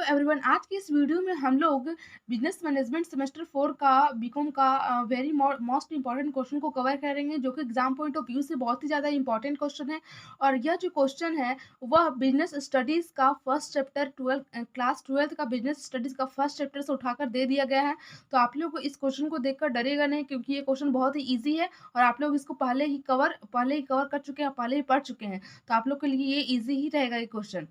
Everyone, आज की इस वीडियो में हम लोग बिजनेस मैनेजमेंट सेमेस्टर 4 का बीकॉम का वेरी मोस्ट इंपॉर्टेंट क्वेश्चन को कवर करेंगे, जो कि एग्जाम पॉइंट ऑफ व्यू से बहुत ही ज़्यादा इंपॉर्टेंट क्वेश्चन है। और यह जो क्वेश्चन है वह बिजनेस स्टडीज़ का फर्स्ट चैप्टर क्लास 12 का बिजनेस स्टडीज़ का फर्स्ट चैप्टर से उठाकर दे दिया गया है। तो आप लोग को इस क्वेश्चन को देखकर डरेगा नहीं, क्योंकि ये क्वेश्चन बहुत ही ईजी है और आप लोग इसको पहले ही कवर कर चुके हैं, पहले ही पढ़ चुके हैं। तो आप लोग के लिए ये ईजी ही रहेगा ये क्वेश्चन।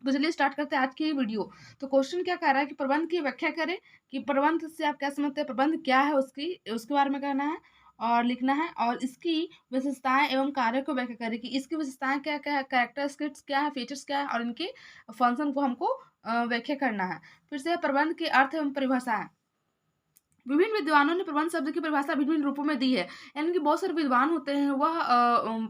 तो चलिए स्टार्ट करते हैं आज की ये वीडियो। तो क्वेश्चन क्या कह रहा है कि प्रबंध की व्याख्या करें, कि प्रबंध से आप क्या समझते हैं, प्रबंध क्या है उसके बारे में कहना है और लिखना है, और इसकी विशेषताएं एवं कार्य को व्याख्या करें कि इसकी विशेषताएं क्या क्या है, कैरेक्टरिस्टिक्स क्या है, फीचर्स क्या है, और इनके फंक्शन को हमको व्याख्या करना है। फिर से प्रबंध के अर्थ एवं परिभाषाएं। विभिन्न विद्वानों ने प्रबंध शब्द की परिभाषा विभिन्न रूपों में दी है। यानी कि बहुत सारे विद्वान होते हैं, वह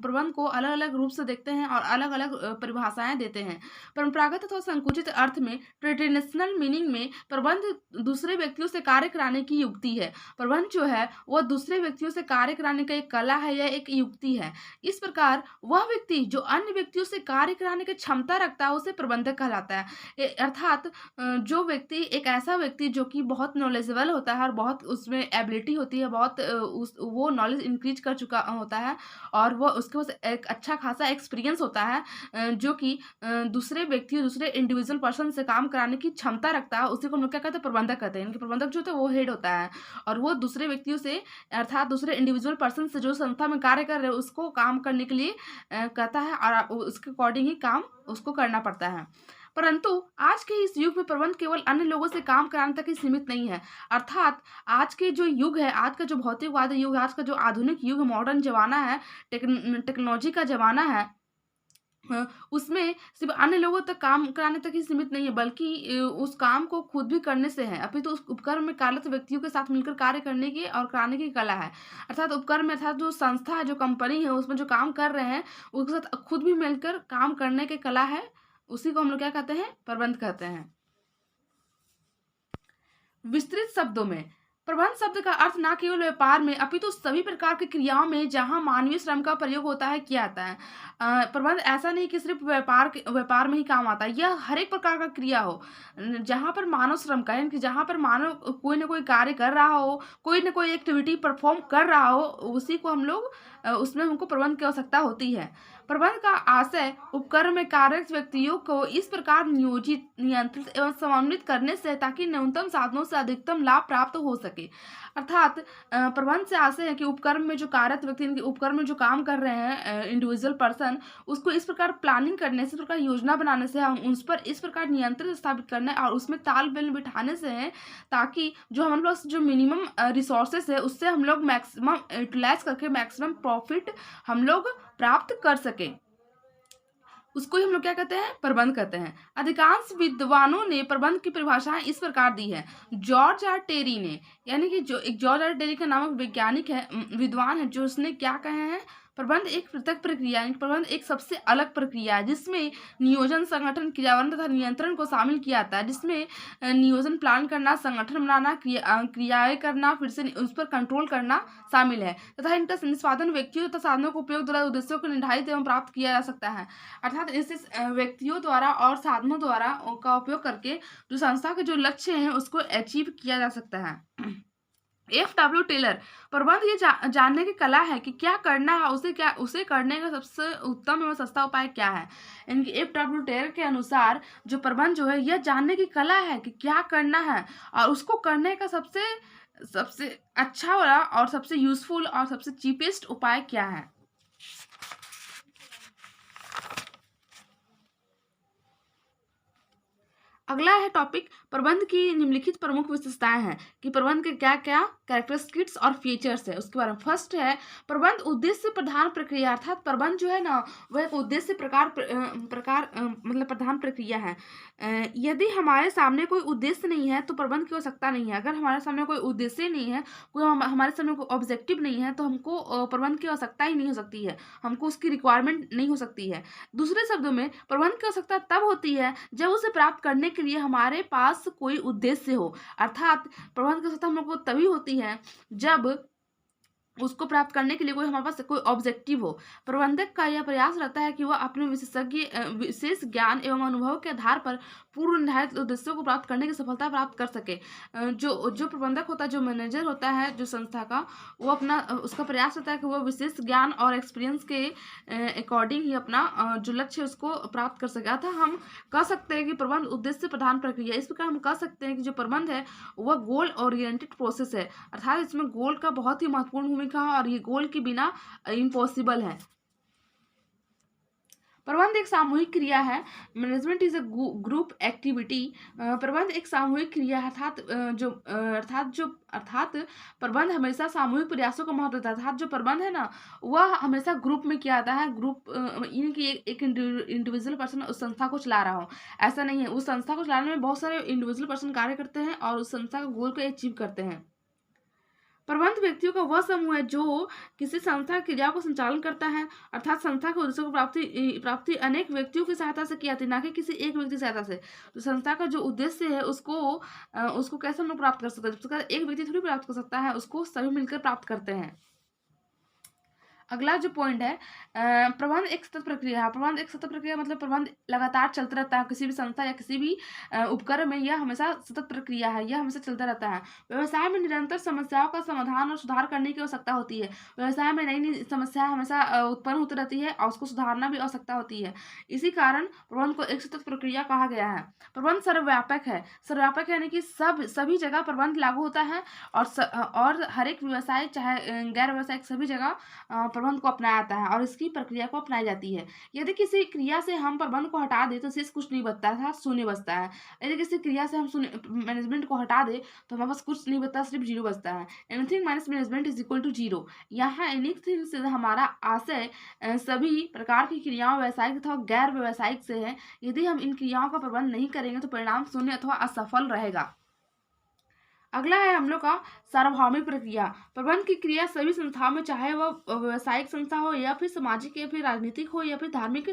प्रबंध को अलग अलग रूप से देखते हैं और अलग अलग परिभाषाएं देते हैं। परंपरागत अथवा संकुचित अर्थ में, ट्रेडिशनल मीनिंग में, प्रबंध दूसरे व्यक्तियों से कार्य कराने की युक्ति है। प्रबंध जो है वह दूसरे व्यक्तियों से कार्य कराने का एक कला है या एक युक्ति है। इस प्रकार वह व्यक्ति जो अन्य व्यक्तियों से कार्य कराने की क्षमता रखता है उसे प्रबंधक कहलाता है। अर्थात जो व्यक्ति, एक ऐसा व्यक्ति जो कि बहुत नॉलेजेबल होता है और बहुत उसमें एबिलिटी होती है, बहुत वो नॉलेज इंक्रीज कर चुका होता है और वो उसके पास एक अच्छा खासा एक्सपीरियंस होता है, जो कि दूसरे व्यक्ति, दूसरे इंडिविजुअल पर्सन से काम कराने की क्षमता रखता है, उसी को हम लोग क्या कहते हैं, प्रबंधक कहते हैं। इनके प्रबंधक जो होता है वो हेड होता है और वो दूसरे व्यक्तियों से, अर्थात दूसरे इंडिविजुअल पर्सन से जो संस्था में कार्य कर रहे हैं उसको काम करने के लिए कहता है और उसके अकॉर्डिंग ही काम उसको करना पड़ता है। परंतु आज के इस युग में प्रबंध केवल अन्य लोगों से काम कराने तक ही सीमित नहीं है। अर्थात आज के जो युग है, आज का जो भौतिकवादी युग है, आज का जो आधुनिक युग, मॉडर्न जमाना है, टेक्नोलॉजी का जमाना है, उसमें सिर्फ अन्य लोगों तक काम कराने तक ही सीमित नहीं है, बल्कि उस काम को खुद भी करने से है। अभी तो उस उपक्रम में कार्यरत व्यक्तियों के साथ मिलकर कार्य करने की और कराने की कला है। अर्थात उपक्रम में, अर्थात जो संस्था है, जो कंपनी है, उसमें जो काम कर रहे हैं उसके साथ खुद भी मिलकर काम करने की कला है, उसी को हम लोग क्या कहते हैं, प्रबंध कहते हैं। विस्तृत शब्दों में, प्रबंध शब्द का अर्थ न केवल व्यापार में अपितु सभी प्रकार की क्रियाओं में जहां मानवीय श्रम का प्रयोग होता है किया जाता है। प्रबंध ऐसा नहीं कि सिर्फ व्यापार में ही काम आता है, यह हर एक प्रकार का क्रिया हो जहां पर मानव श्रम का, यानी कि जहां पर मानव कोई ना कोई कार्य कर रहा हो, कोई ना कोई एक्टिविटी परफॉर्म कर रहा हो, उसी को हम लोग उसमें हमको प्रबंध की आवश्यकता होती है। प्रबंध का आशय उपक्रम में कार्यरत व्यक्तियों को इस प्रकार नियोजित, नियंत्रित एवं समन्वित करने से ताकि न्यूनतम साधनों से अधिकतम लाभ प्राप्त हो सके। अर्थात प्रबंध से आशय है कि उपक्रम में जो कार्यरत व्यक्ति, इनके उपक्रम में जो काम कर रहे हैं इंडिविजुअल पर्सन, उसको इस प्रकार प्लानिंग करने से, इस प्रकार योजना बनाने से, हम उस पर इस प्रकार नियंत्रण स्थापित करना है और उसमें तालमेल बिठाने से है, ताकि जो हमारे पास जो मिनिमम रिसोर्सेस है उससे हम लोग मैक्सिमम यूटिलाइज करके मैक्सिमम प्रॉफिट हम लोग प्राप्त कर सके, उसको ही हम लोग क्या कहते हैं, प्रबंध कहते हैं। अधिकांश विद्वानों ने प्रबंध की परिभाषाएं इस प्रकार दी है। जॉर्ज आर टेरी ने, यानी कि जो एक जॉर्ज आर टेरी का नामक वैज्ञानिक है, विद्वान है, जो उसने क्या कहे हैं, प्रबंध एक पृथक प्रक्रिया है, प्रबंध एक सबसे अलग प्रक्रिया है जिसमें नियोजन, संगठन, क्रियान्वयन तथा नियंत्रण को शामिल किया जाता है। जिसमें नियोजन, प्लान करना, संगठन बनाना, क्रियाएं करना, फिर से उस पर कंट्रोल करना शामिल है तथा इनका निष्पादन व्यक्तियों तथा साधनों को उपयोग द्वारा उद्देश्यों को निर्धारित एवं प्राप्त किया जा सकता है। अर्थात इसे व्यक्तियों द्वारा और साधनों द्वारा का उपयोग करके जो संस्था के जो लक्ष्य हैं उसको अचीव किया जा सकता है। F.W. टेलर, प्रबंध ये जानने की कला है कि क्या करना है, उसे करने का सबसे उत्तम एवं सस्ता उपाय क्या है। इनके F.W. टेलर के अनुसार जो प्रबंध जो है यह जानने की कला है कि क्या करना है और उसको करने का सबसे अच्छा वाला और सबसे यूजफुल और सबसे चीपेस्ट उपाय क्या है। अगला है टॉपिक, प्रबंध की निम्नलिखित प्रमुख विशेषताएं हैं कि प्रबंध के क्या क्या कैरेक्टरिस्टिक्स और फीचर्स है, उसके बारे में। फर्स्ट है प्रबंध उद्देश्य प्रधान प्रक्रिया, अर्थात प्रबंध जो है ना वह एक उद्देश्य मतलब प्रधान प्रक्रिया है। यदि हमारे सामने कोई उद्देश्य नहीं है तो प्रबंध की आवश्यकता नहीं है। अगर हमारे सामने कोई उद्देश्य नहीं है, कोई हमारे सामने कोई ऑब्जेक्टिव नहीं है, तो हमको प्रबंध की आवश्यकता ही नहीं हो सकती है, हमको उसकी रिक्वायरमेंट नहीं हो सकती है। दूसरे शब्दों में, प्रबंध की आवश्यकता तब होती है जब उसे प्राप्त करने के लिए हमारे पास कोई उद्देश्य हो। अर्थात प्रबंध की आवश्यकता हम लोग को तभी होती है जब उसको प्राप्त करने के लिए कोई हमारे पास कोई ऑब्जेक्टिव हो। प्रबंधक का यह प्रयास रहता है कि वह अपने विशेष ज्ञान एवं अनुभव के आधार पर पूर्व निर्धारित उद्देश्यों को प्राप्त करने की सफलता प्राप्त कर सके। जो जो प्रबंधक होता है, जो मैनेजर होता है जो संस्था का, वो अपना उसका प्रयास होता है कि वह विशेष ज्ञान और एक्सपीरियंस के अकॉर्डिंग ही अपना जो लक्ष्य है उसको प्राप्त कर सके। अतः हम कह सकते हैं कि प्रबंध उद्देश्य प्रधान प्रक्रिया। इस प्रकार हम कह सकते हैं कि जो प्रबंध है वह गोल ओरिएंटेड प्रोसेस है, अर्थात इसमें गोल का बहुत ही महत्वपूर्ण भूमिका है और ये गोल के बिना इम्पॉसिबल है। प्रबंध एक सामूहिक क्रिया है। Management is a group activity. प्रबंध एक सामूहिक क्रिया है, अर्थात प्रबंध हमेशा सामूहिक प्रयासों का महत्व होता है। अर्थात जो प्रबंध है ना, वह हमेशा ग्रुप में किया जाता है। ग्रुप इनकी एक इंडिविजुअल पर्सन उस संस्था को चला रहा हो, ऐसा नहीं है। उस संस्था को चलाने में बहुत सारे इंडिविजुअल पर्सन कार्य करते हैं और उस संस्था का गोल को अचीव करते हैं। प्रबंध व्यक्तियों का वह समूह है जो किसी संस्था की क्रिया को संचालन करता है, अर्थात संस्था के उद्देश्यों को प्राप्ति अनेक व्यक्तियों की सहायता से की जाती है, ना कि किसी एक व्यक्ति की सहायता से। तो संस्था का जो उद्देश्य है उसको कैसे हम लोग प्राप्त कर सकते हैं? उसका एक व्यक्ति थोड़ी प्राप्त कर सकता है, उसको सभी मिलकर प्राप्त करते हैं। अगला जो पॉइंट है, प्रबंध एक सतत प्रक्रिया है। प्रबंध एक सतत प्रक्रिया मतलब प्रबंध लगातार चलता रहता है। किसी भी संस्था या किसी भी उपक्रम में यह हमेशा सतत प्रक्रिया है, यह हमेशा चलता रहता है। व्यवसाय में निरंतर समस्याओं का समाधान और सुधार करने की आवश्यकता होती है। व्यवसाय में नई नई समस्याएं हमेशा उत्पन्न होती रहती है और उसको सुधारना भी आवश्यकता होती है। इसी कारण प्रबंध को एक सतत प्रक्रिया कहा गया है। प्रबंध सर्वव्यापक है। सर्वव्यापक यानी कि सभी जगह प्रबंध लागू होता है और हर एक व्यवसाय चाहे गैर व्यवसायिक सभी जगह प्रबंध को अपनाया जाता है और इसकी प्रक्रिया को अपनाई जाती है। यदि किसी क्रिया से हम प्रबंध को हटा दें तो शेष कुछ नहीं बचता है, शून्य बचता है। यदि किसी क्रिया से हम मैनेजमेंट को हटा दें तो हमारे पास कुछ नहीं बचता, सिर्फ जीरो बचता है। Anything minus management is equal to zero. यहाँ एनीथिंग से हमारा आशय सभी प्रकार की क्रियाओं व्यावसायिक अथवा गैर व्यावसायिक से है। यदि हम इन क्रियाओं का प्रबंध नहीं करेंगे तो परिणाम शून्य अथवा असफल रहेगा। अगला है हम लोग का सार्वभौमिक प्रक्रिया। प्रबंध की क्रिया सभी संस्थाओं में, चाहे वह व्यावसायिक संस्था हो या फिर सामाजिक या फिर राजनीतिक हो या फिर धार्मिक,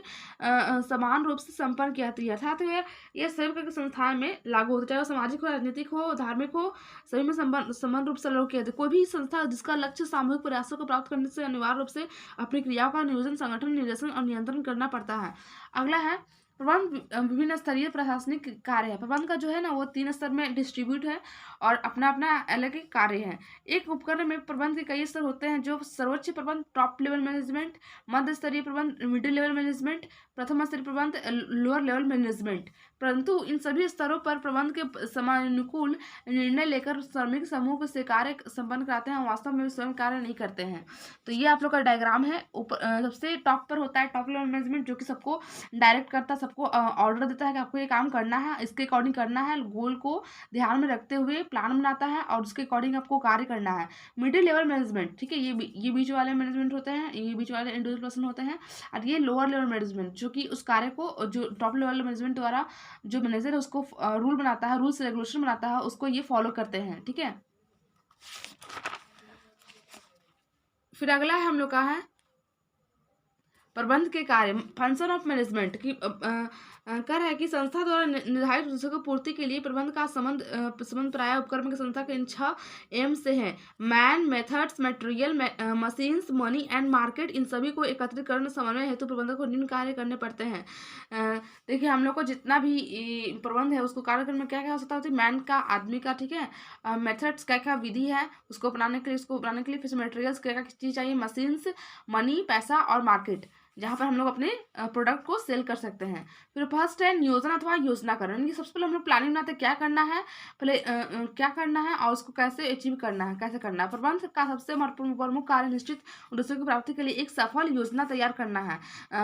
समान रूप से संपन्न की जाती है। अर्थात यह सभी प्रकार की संस्थाओं में लागू होता है, चाहे वो सामाजिक हो, राजनीतिक हो, धार्मिक हो, सभी में समान रूप से लागू किया जाता है। कोई भी संस्था जिसका लक्ष्य सामूहिक प्रयासों को प्राप्त करने से अनिवार्य रूप से अपनी क्रियाओं का नियोजन, संगठन, निर्देशन और नियंत्रण करना पड़ता है। अगला है प्रबंध विभिन्न स्तरीय प्रशासनिक कार्य है। प्रबंध का जो है ना वो 3 स्तर में डिस्ट्रीब्यूट है और अपना अपना अलग ही कार्य है। एक उपकरण में प्रबंध के कई स्तर होते हैं, जो सर्वोच्च प्रबंध टॉप लेवल मैनेजमेंट, मध्य स्तरीय प्रबंध मिडिल लेवल मैनेजमेंट, प्रथम स्तरीय प्रबंध लोअर लेवल मैनेजमेंट। परंतु इन सभी स्तरों पर प्रबंध के समानुकूल निर्णय लेकर श्रमिक समूह से कार्य संपन्न कराते हैं, वास्तव में स्वयं कार्य नहीं करते हैं। तो ये आप लोग का डायग्राम है। ऊपर सबसे टॉप पर होता है टॉप लेवल मैनेजमेंट, जो कि सबको डायरेक्ट करता है, सबको ऑर्डर देता है कि आपको ये काम करना है, इसके अकॉर्डिंग करना है, गोल को ध्यान में रखते हुए प्लान बनाता है और उसके अकॉर्डिंग आपको कार्य करना है। मिडिल लेवल मैनेजमेंट, ठीक है, ये बीच वाले मैनेजमेंट होते हैं, ये बीच वाले इंडिविजुअल पर्सन होते हैं। और ये लोअर लेवल मैनेजमेंट, जो कि उस कार्य को जो टॉप लेवल मैनेजमेंट द्वारा जो मैनेजर है उसको रूल बनाता है, रूल्स रेगुलेशन बनाता है, उसको ये फॉलो करते हैं। ठीक है, फिर अगला है हम लोग का है प्रबंध के कार्य, फंक्शन ऑफ मैनेजमेंट की कर है कि संस्था द्वारा निर्धारित उद्देश्यों की पूर्ति के लिए प्रबंध का संबंध प्राय उपक्रम की संस्था के इन 6 एम से है। Man, methods, material, machines, money and market. इन सभी को एकत्रित करने समन्वय हेतु प्रबंधक को निम्न कार्य करने पड़ते हैं। देखिए, हम लोग को जितना भी प्रबंध है उसको कार्य करने में क्या क्या आवश्यकता होती है? मैन का, आदमी का, ठीक है, मेथड्स क्या क्या विधि है उसको अपनाने के लिए, फिर मटेरियल्स क्या क्या चीज़ चाहिए, मशीन्स, मनी, पैसा और मार्केट, जहाँ पर हम लोग अपने प्रोडक्ट को सेल कर सकते हैं। फिर फर्स्ट है नियोजन अथवा योजनाकरण। यानी कि सबसे पहले हम लोग प्लानिंग बनाते हैं, क्या करना है, पहले क्या करना है और उसको कैसे अचीव करना है, कैसे करना है। प्रबंध का सबसे प्रमुख कार्य निश्चित उद्देश्यों की प्राप्ति के लिए एक सफल योजना तैयार करना है।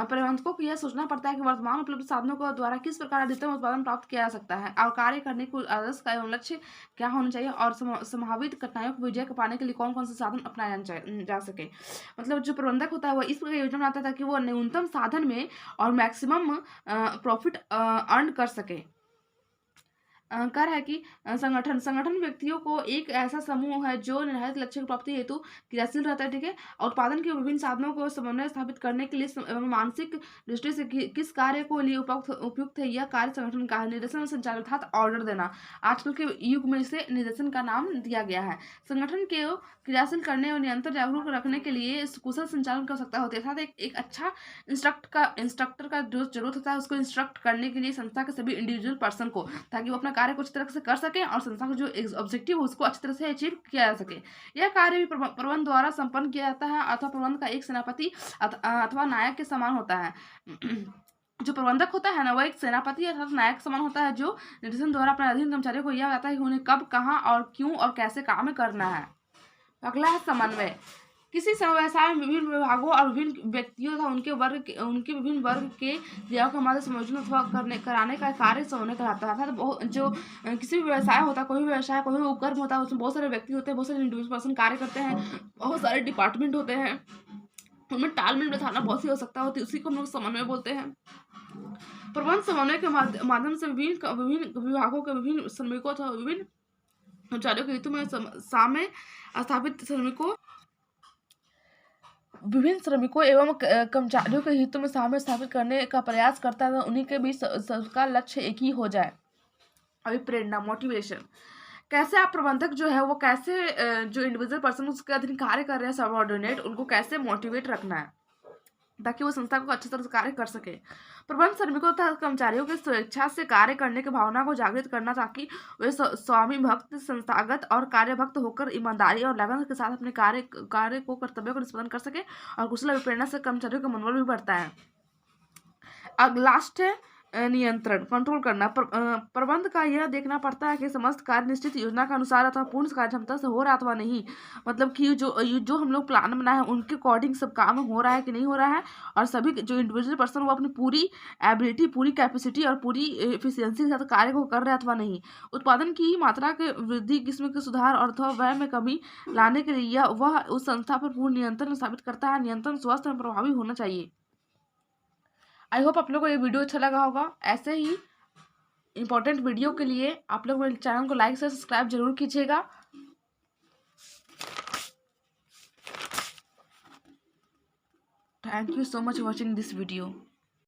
प्रबंधकों को यह सोचना पड़ता है कि वर्तमान उपलब्ध साधनों के द्वारा किस प्रकार अधिकतम उत्पादन प्राप्त किया जा सकता है और कार्य करने के आदर्श का एवं लक्ष्य क्या होना चाहिए और संभावित कठिनाइयों को विजय पाने के लिए कौन कौन से साधन अपनाया जा सके। मतलब जो प्रबंधक होता है वह इस प्रकार योजना बनाता था कि वो न्यूनतम साधन में और मैक्सिमम प्रॉफिट अर्न कर सके। कार्य है कि संगठन संगठन व्यक्तियों को एक ऐसा समूह है जो निर्धारित लक्ष्य की प्राप्ति हेतु क्रियाशील रहता है, ठीक है। और उत्पादन के विभिन्न साधनों को समन्वय स्थापित करने के लिए एवं मानसिक दृष्टि से किस कार्य को लिए उपयुक्त उपयुक्त है, यह कार्य संगठन का है। निर्देशन और संचालन अर्थात ऑर्डर देना आजकल के युग में इसे निर्देशन का नाम दिया गया है। संगठन के क्रियाशील करने और नियंत्रण जागरूक रखने के लिए कुशल संचालन की आवश्यकता होती है, अर्थात एक अच्छा इंस्ट्रक्टर का जो जरूरत होता है, उसको इंस्ट्रक्ट करने के लिए संस्था के सभी इंडिविजुअल पर्सन को, ताकि वो अपना कार्य को अच्छी तरह से कर सके और संस्था का जो ऑब्जेक्टिव है उसको अच्छी तरह से अचीव किया जा सके। यह कार्य भी प्रबंध द्वारा संपन्न किया जाता है, अथवा प्रबंध का एक सेनापति अथवा नायक के समान होता है। जो प्रबंधक होता है ना, वह एक सेनापति अर्थात नायक समान होता है, जो निर्देशन द्वारा अपने अधीन कर्मचारियों को यह बताता है कि उन्हें कब, कहाँ और क्यों और कैसे काम करना है। अगला है समन्वय। किसी व्यवसाय में विभिन्न विभागों और विभिन्न व्यक्तियों तथा उनके विभिन्न वर्ग के क्रियाओं का मदद संयोजन अथवा कराने का कार्य समन्वय कहलाता है। अर्थात जो किसी भी व्यवसाय होता है, कोई भी व्यवसाय, कोई भी उपक्रम होता है, उसमें बहुत सारे व्यक्ति होते हैं, बहुत सारे इंडिविजुअल पर्सन कार्य करते हैं, बहुत सारे डिपार्टमेंट होते हैं, उनमें तालमेल बैठाना बहुत सी आवश्यकता होती है, उसी को हम लोग समन्वय बोलते हैं। प्रबंध समन्वय के माध्यम से विभिन्न विभागों के विभिन्न श्रमिकों अथवा विभिन्न कर्मचारियों के हितों में सामने स्थापित विभिन्न श्रमिकों एवं कर्मचारियों के हितों में सामने स्थापित करने का प्रयास करता है, उन्हीं के बीच सबका लक्ष्य एक ही हो जाए। अभी प्रेरणा, मोटिवेशन, कैसे आप प्रबंधक जो है वो कैसे जो इंडिविजुअल पर्सन उसके अधीन कार्य कर रहे हैं सबऑर्डिनेट, उनको कैसे मोटिवेट रखना है ताकि वो संस्था को अच्छी तरह से कार्य कर सके। प्रबंध श्रमिकों तथा कर्मचारियों की स्वेच्छा से कार्य करने की भावना को जागृत करना, ताकि वे स्वामी भक्त, संस्थागत और कार्यभक्त होकर ईमानदारी और लगन के साथ अपने कार्य को कर्तव्य को निष्पादन कर सके। और कुशल प्रेरणा से कर्मचारियों का मनोबल भी बढ़ता है। अब लास्ट है नियंत्रण, कंट्रोल करना। प्रबंध का यह देखना पड़ता है कि समस्त कार्य निश्चित योजना के अनुसार अथवा पूर्ण कार्य क्षमता से हो रहा अथवा नहीं, मतलब कि जो हम लोग प्लान बनाए हैं उनके अकॉर्डिंग सब काम हो रहा है कि नहीं हो रहा है, और सभी जो इंडिविजुअल पर्सन वो अपनी पूरी एबिलिटी, पूरी कैपेसिटी और पूरी एफिशिएंसी के साथ कार्य को कर रहे हैं अथवा नहीं। उत्पादन की मात्रा के वृद्धि, किस्म के सुधार और अथवा व्यय में कमी लाने के लिए वह उस संस्था पर पूर्ण नियंत्रण स्थापित करता है। नियंत्रण स्वस्थ और प्रभावी होना चाहिए। आई होप आप लोग को ये वीडियो अच्छा लगा होगा। ऐसे ही इंपॉर्टेंट वीडियो के लिए आप लोग मेरे चैनल को लाइक से सब्सक्राइब जरूर कीजिएगा। Thank you so much watching this video.